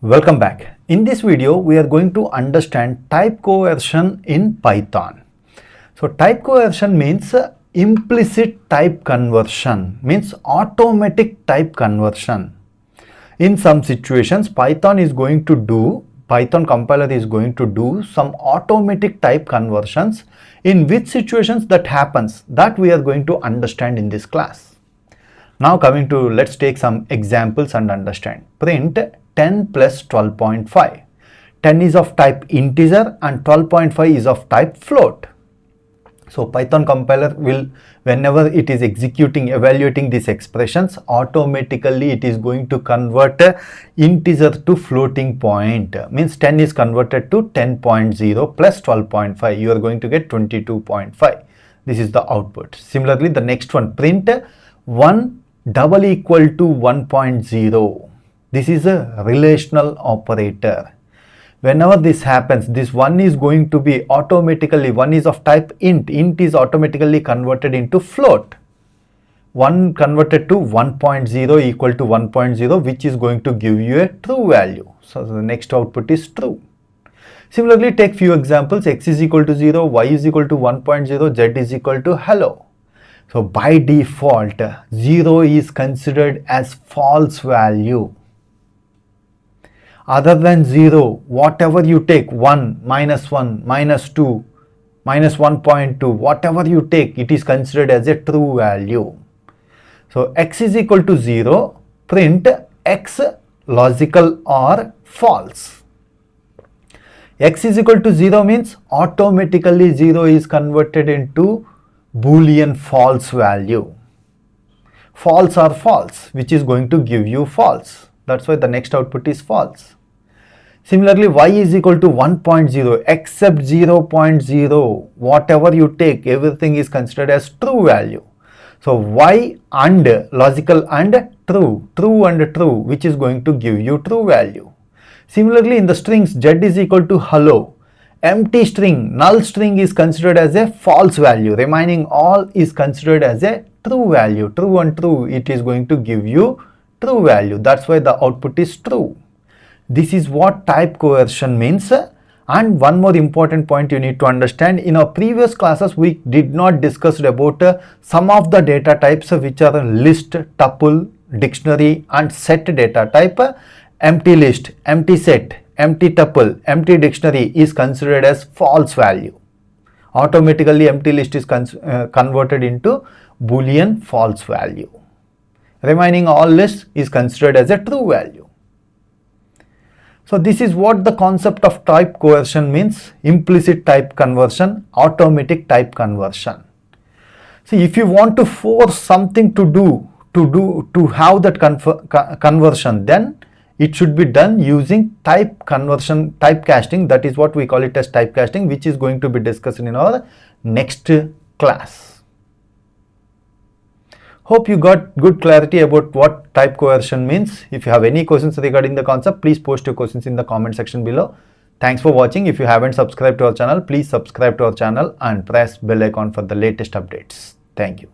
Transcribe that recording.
Welcome back. In this video, we are going to understand type coercion in Python. So type coercion means implicit type conversion, means automatic type conversion. In some situations, Python compiler is going to do some automatic type conversions. In which situations that happens, that we are going to understand in this class. Now coming to, let's take some examples and understand. Print 10 plus 12.5. 10 is of type integer and 12.5 is of type float. So Python compiler will, whenever it is evaluating these expressions, automatically it is going to convert integer to floating point. Means 10 is converted to 10.0 plus 12.5. You are going to get 22.5. This is the output. Similarly, the next one, print 1 double equal to 1.0. This is a relational operator. Whenever this happens, this 1 is going to be automatically, 1 is of type int. Int is automatically converted into float. 1 converted to 1.0 equal to 1.0, which is going to give you a true value. So the next output is true. Similarly, take few examples. X is equal to 0, y is equal to 1.0, z is equal to hello. So by default, 0 is considered as false value. Other than 0, whatever you take, 1, minus 1, minus 2, minus 1.2, whatever you take, it is considered as a true value. So x is equal to 0, print x logical or false. X is equal to 0 means automatically 0 is converted into Boolean false value. False or false, which is going to give you false. That's why the next output is false. Similarly, y is equal to 1.0 except 0.0. Whatever you take, everything is considered as true value. So y and logical and true, true and true, which is going to give you true value. Similarly, in the strings, z is equal to hello. Empty string, null string is considered as a false value. Remaining all is considered as a true value. True and true, it is going to give you true value. That's why the output is true. This is what type coercion means. And one more important point you need to understand. In our previous classes, we did not discuss about some of the data types which are list, tuple, dictionary and set data type. Empty list, empty set, empty tuple, empty dictionary is considered as false value. Automatically empty list is converted into Boolean false value. Remaining all list is considered as a true value. So this is what the concept of type coercion means: implicit type conversion, automatic type conversion. See, if you want to force something to have that conversion, then it should be done using type conversion, typecasting. That is what we call it as typecasting, which is going to be discussed in our next class. Hope you got good clarity about what type coercion means. If you have any questions regarding the concept, please post your questions in the comment section below. Thanks for watching. If you haven't subscribed to our channel, please subscribe to our channel and press bell icon for the latest updates. Thank you.